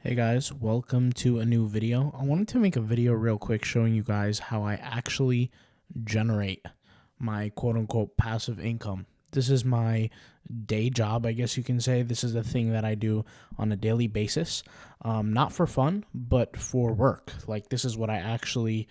Hey guys, welcome to a new video. I wanted to make a video real quick showing you guys how I actually generate my quote unquote passive income. This is my day job, I guess you can say. This is the thing that I do on a daily basis, not for fun, but for work. Like, this is what I actually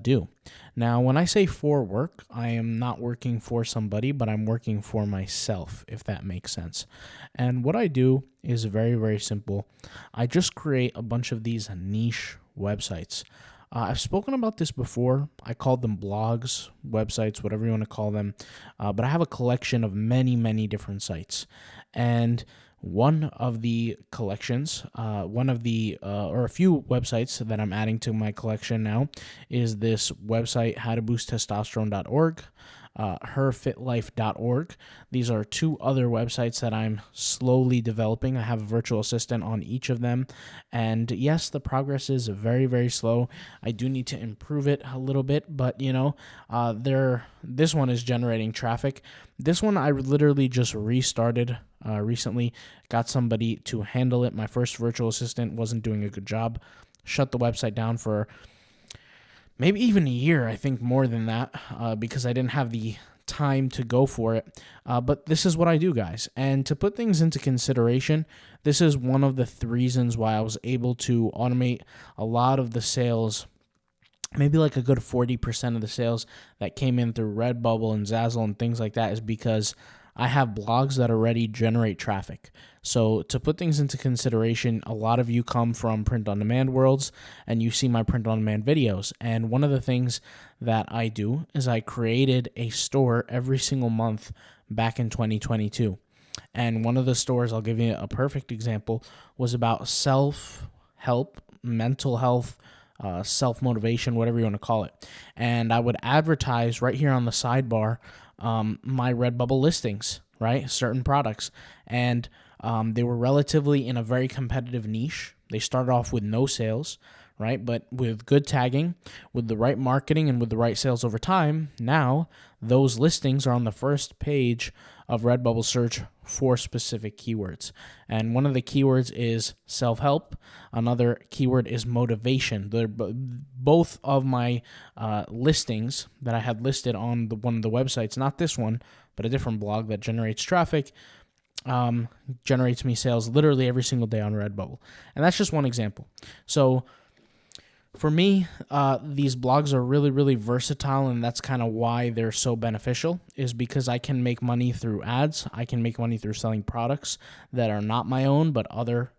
do. Now, when I say for work, I am not working for somebody, but I'm working for myself, if that makes sense. And what I do is very, very simple. I just create a bunch of these niche websites. I've spoken about this before. I called them blogs, websites, whatever you want to call them. But I have a collection of many, many different sites. And one of the collections, or a few websites that I'm adding to my collection now is this website, howtoboosttestosterone.org. herfitlife.org. These are two other websites that I'm slowly developing. I have a virtual assistant on each of them. And yes, the progress is very, very slow. I do need to improve it a little bit, but this one is generating traffic. This one I literally just restarted recently, got somebody to handle it. My first virtual assistant wasn't doing a good job. Shut the website down for maybe even a year, I think more than that, because I didn't have the time to go for it. But this is what I do, guys. And to put things into consideration, this is one of the reasons why I was able to automate a lot of the sales, maybe like a good 40% of the sales that came in through Redbubble and Zazzle and things like that, is because I have blogs that already generate traffic. So to put things into consideration, a lot of you come from print-on-demand worlds and you see my print-on-demand videos. And one of the things that I do is I created a store every single month back in 2022. And one of the stores, I'll give you a perfect example, was about self-help, mental health, self-motivation, whatever you want to call it. And I would advertise right here on the sidebar my Redbubble listings, right? Certain products. And they were relatively in a very competitive niche. They started off with no sales, right? But with good tagging, with the right marketing, and with the right sales over time, now those listings are on the first page of Redbubble search for specific keywords. And one of the keywords is self-help. Another keyword is motivation. They're both of my listings that I had listed on one of the websites, not this one, but a different blog that generates traffic, generates me sales literally every single day on Redbubble. And that's just one example. So for me, these blogs are really, really versatile, and that's kind of why they're so beneficial, is because I can make money through ads. I can make money through selling products that are not my own, but other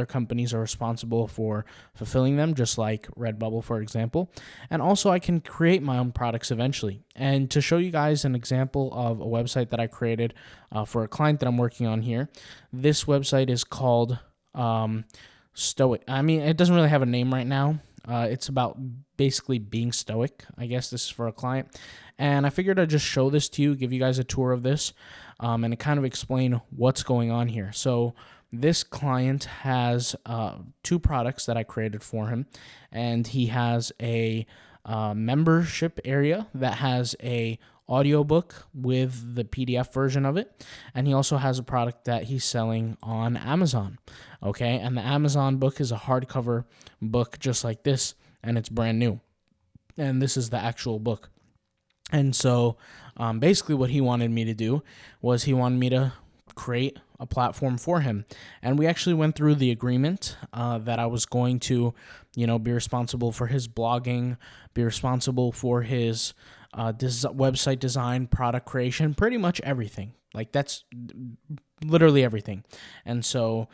companies are responsible for fulfilling them, just like Redbubble, for example. And also I can create my own products eventually. And to show you guys an example of a website that I created for a client that I'm working on here, this website is called Stoic. I mean, it doesn't really have a name right now. It's about basically being stoic. I guess this is for a client. And I figured I'd just show this to you, give you guys a tour of this, and kind of explain what's going on here. So this client has two products that I created for him, and he has a membership area that has a audiobook with the PDF version of it, and he also has a product that he's selling on Amazon. Okay, and the Amazon book is a hardcover book just like this, and it's brand new. And this is the actual book. And so basically what he wanted me to do was he wanted me to create a platform for him. And we actually went through the agreement that I was going to, be responsible for his blogging, be responsible for his website design, product creation, pretty much everything. Like, that's literally everything. And so,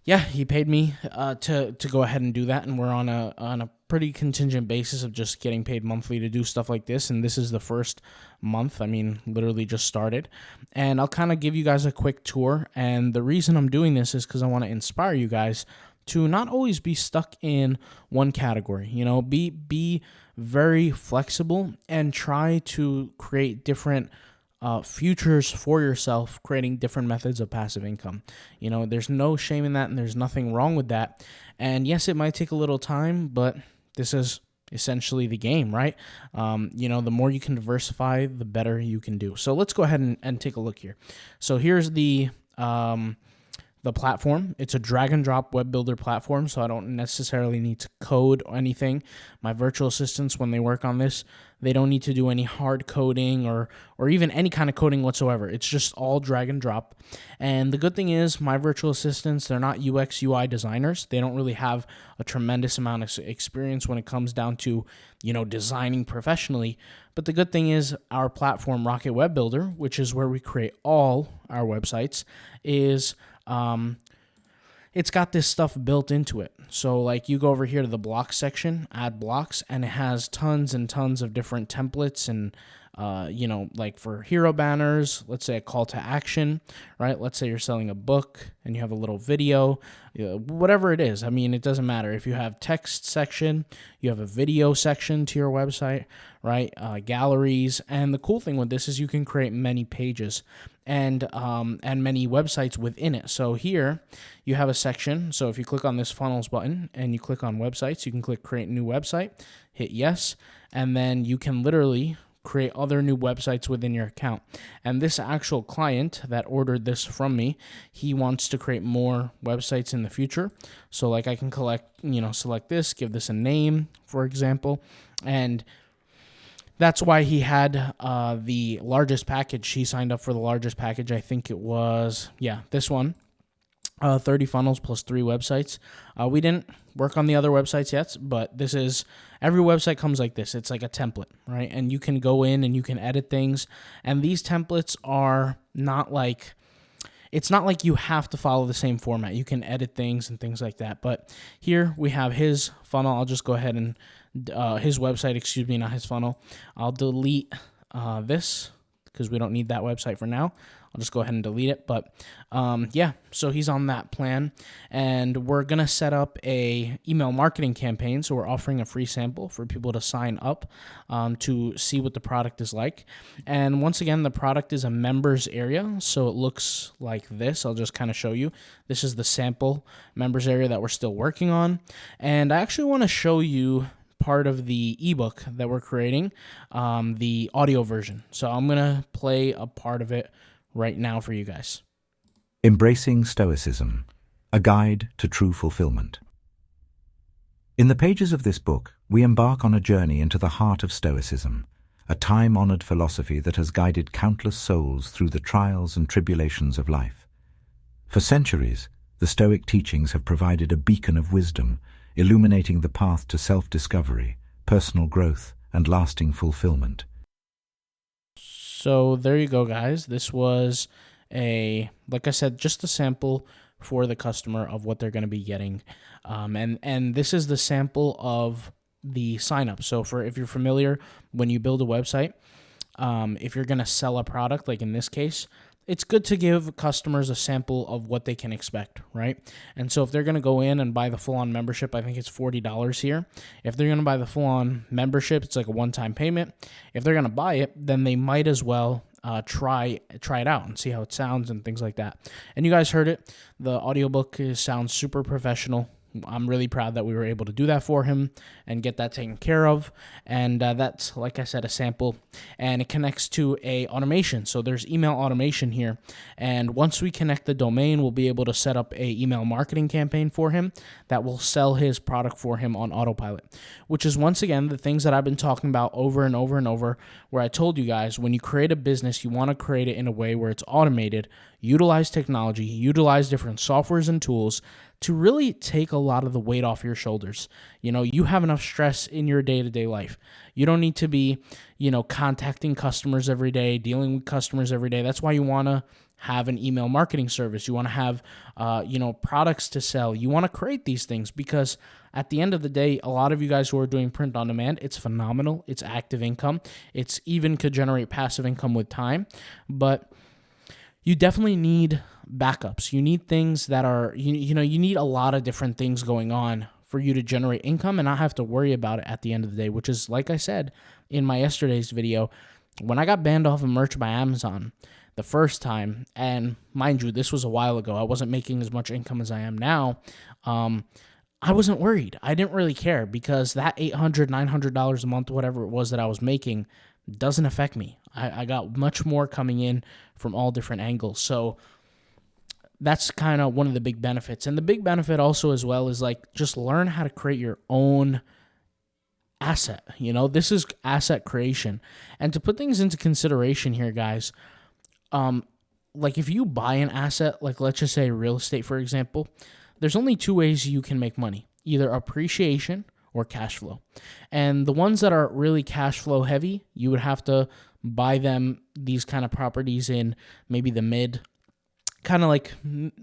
he paid me to go ahead and do that, and we're on a pretty contingent basis of just getting paid monthly to do stuff like this. And this is the first month. I mean, literally just started. And I'll kind of give you guys a quick tour. And the reason I'm doing this is because I want to inspire you guys to not always be stuck in one category. Be very flexible and try to create different futures for yourself, creating different methods of passive income. There's no shame in that, and there's nothing wrong with that. And yes, it might take a little time, but this is essentially the game, right? The more you can diversify, the better you can do. So let's go ahead and take a look here. So here's the the platform. It's a drag and drop web builder platform, so I don't necessarily need to code or anything. My virtual assistants, when they work on this, they don't need to do any hard coding or even any kind of coding whatsoever. It's just all drag and drop. And the good thing is my virtual assistants, they're not UX UI designers. They don't really have a tremendous amount of experience when it comes down to, designing professionally. But the good thing is our platform, Rocket Web Builder, which is where we create all our websites, is it's got this stuff built into it. So like you go over here to the blocks section, add blocks, and it has tons and tons of different templates and like for hero banners, let's say a call to action, right? Let's say you're selling a book and you have a little video, whatever it is. I mean, it doesn't matter. If you have text section, you have a video section to your website, right? Galleries. And the cool thing with this is you can create many pages and many websites within it. So here you have a section. So if you click on this funnels button and you click on websites, you can click create new website, hit yes, and then you can literally create other new websites within your account. And this actual client that ordered this from me, he wants to create more websites in the future. So like I can select this, give this a name, for example, and that's why he had the largest package. He signed up for the largest package. I think it was, this one. 30 funnels plus 3 websites. We didn't work on the other websites yet, but every website comes like this. It's like a template, right? And you can go in and you can edit things. And these templates are it's not like you have to follow the same format. You can edit things and things like that. But here we have his funnel. I'll just go ahead and his website, not his funnel. I'll delete this because we don't need that website for now. I'll just go ahead and delete it. But so he's on that plan, and we're going to set up a email marketing campaign. So we're offering a free sample for people to sign up to see what the product is like. And once again, the product is a members area. So it looks like this. I'll just kind of show you. This is the sample members area that we're still working on. And I actually want to show you part of the ebook that we're creating, the audio version. So I'm going to play a part of it right now for you guys. Embracing Stoicism, a guide to true fulfillment. In the pages of this book, we embark on a journey into the heart of Stoicism, a time-honored philosophy that has guided countless souls through the trials and tribulations of life. For centuries, the Stoic teachings have provided a beacon of wisdom, illuminating the path to self-discovery, personal growth, and lasting fulfillment. So there you go, guys. This was like I said, just a sample for the customer of what they're going to be getting. And this is the sample of the sign up. So if you're familiar, when you build a website, if you're going to sell a product, like in this case, it's good to give customers a sample of what they can expect, right? And so if they're going to go in and buy the full-on membership, I think it's $40 here. If they're going to buy the full-on membership, it's like a one-time payment. If they're going to buy it, then they might as well try it out and see how it sounds and things like that. And you guys heard it. The audiobook sounds super professional. I'm really proud that we were able to do that for him and get that taken care of. And that's, like I said, a sample, and it connects to a automation. So there's email automation here. And once we connect the domain, we'll be able to set up a email marketing campaign for him that will sell his product for him on autopilot, which is, once again, the things that I've been talking about over and over and over, where I told you guys, when you create a business, you want to create it in a way where it's automated, utilize technology, utilize different softwares and tools to really take a lot of the weight off your shoulders. You have enough stress in your day-to-day life. You don't need to be, contacting customers every day, dealing with customers every day. That's why you want to have an email marketing service. You want to have, products to sell. You want to create these things because at the end of the day, a lot of you guys who are doing print on demand, it's phenomenal. It's active income. It's even could generate passive income with time, but you definitely need backups. You need things that are, you need a lot of different things going on for you to generate income and not have to worry about it at the end of the day, which is, like I said in my yesterday's video, when I got banned off of merch by Amazon the first time, and mind you, this was a while ago, I wasn't making as much income as I am now, I wasn't worried. I didn't really care because that $800, $900 a month, whatever it was that I was making, doesn't affect me. I got much more coming in from all different angles. So that's kind of one of the big benefits. And the big benefit also as well is like just learn how to create your own asset. This is asset creation. And to put things into consideration here, guys, like if you buy an asset, like let's just say real estate, for example, there's only two ways you can make money, either appreciation or cash flow. And the ones that are really cash flow heavy, you would have to buy these kind of properties in maybe the kind of like,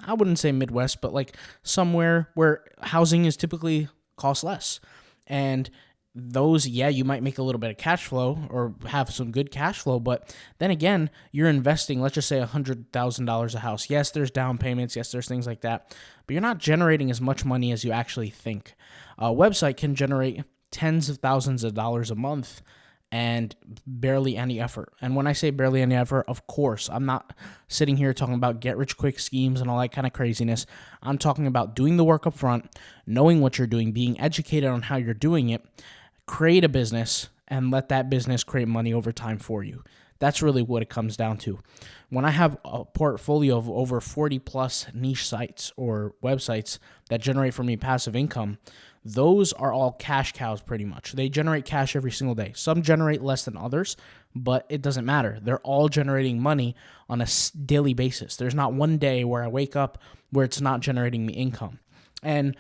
I wouldn't say Midwest, but like somewhere where housing is typically cost less. And those, yeah, you might make a little bit of cash flow or have some good cash flow, but then again, you're investing, let's just say $100,000 a house. Yes, there's down payments. Yes, there's things like that, but you're not generating as much money as you actually think. A website can generate tens of thousands of dollars a month and barely any effort. And when I say barely any effort, of course, I'm not sitting here talking about get rich quick schemes and all that kind of craziness. I'm talking about doing the work up front, knowing what you're doing, being educated on how you're doing it, create a business, and let that business create money over time for you. That's really what it comes down to. When I have a portfolio of over 40 plus niche sites or websites that generate for me passive income, those are all cash cows pretty much. They generate cash every single day. Some generate less than others, but it doesn't matter. They're all generating money on a daily basis. There's not one day where I wake up where it's not generating me income. And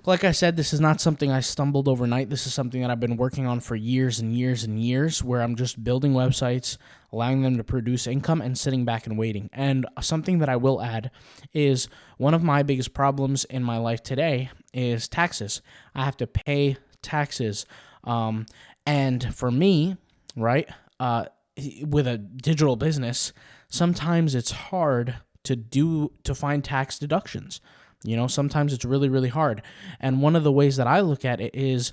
like I said, this is not something I stumbled overnight. This is something that I've been working on for years and years and years, where I'm just building websites, allowing them to produce income, and sitting back and waiting. And something that I will add is one of my biggest problems in my life today is taxes. I have to pay taxes. And for me, right, with a digital business, sometimes it's hard to find tax deductions. Sometimes it's really, really hard. And one of the ways that I look at it is,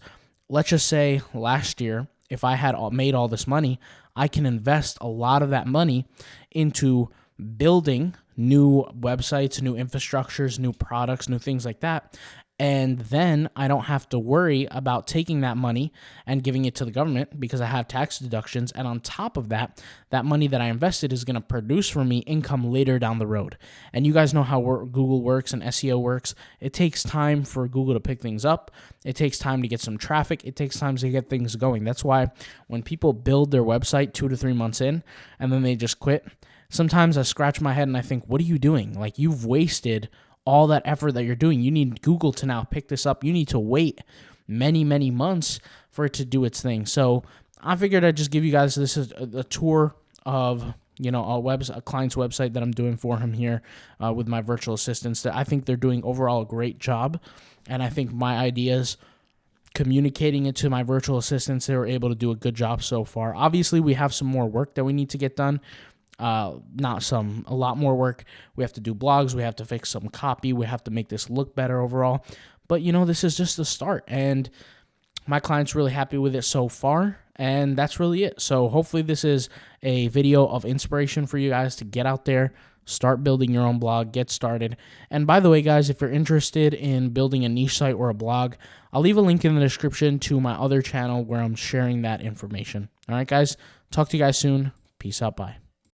let's just say last year, if I had made all this money, I can invest a lot of that money into building new websites, new infrastructures, new products, new things like that. And then I don't have to worry about taking that money and giving it to the government because I have tax deductions. And on top of that, that money that I invested is going to produce for me income later down the road. And you guys know how Google works and SEO works. It takes time for Google to pick things up. It takes time to get some traffic. It takes time to get things going. That's why when people build their website 2 to 3 months in and then they just quit, sometimes I scratch my head and I think, what are you doing? Like, you've wasted all that effort that you're doing. You need Google to now pick this up. You need to wait many, many months for it to do its thing. So I figured I'd just give you guys this is a tour of a client's website that I'm doing for him here with my virtual assistants. That I think they're doing overall a great job, and I think my ideas, communicating it to my virtual assistants, they were able to do a good job so far. Obviously, we have some more work that we need to get done. A lot more work. We have to do blogs. We have to fix some copy. We have to make this look better overall. But, this is just the start. And my client's really happy with it so far. And that's really it. So hopefully this is a video of inspiration for you guys to get out there, start building your own blog, get started. And by the way, guys, if you're interested in building a niche site or a blog, I'll leave a link in the description to my other channel where I'm sharing that information. All right, guys. Talk to you guys soon. Peace out. Bye.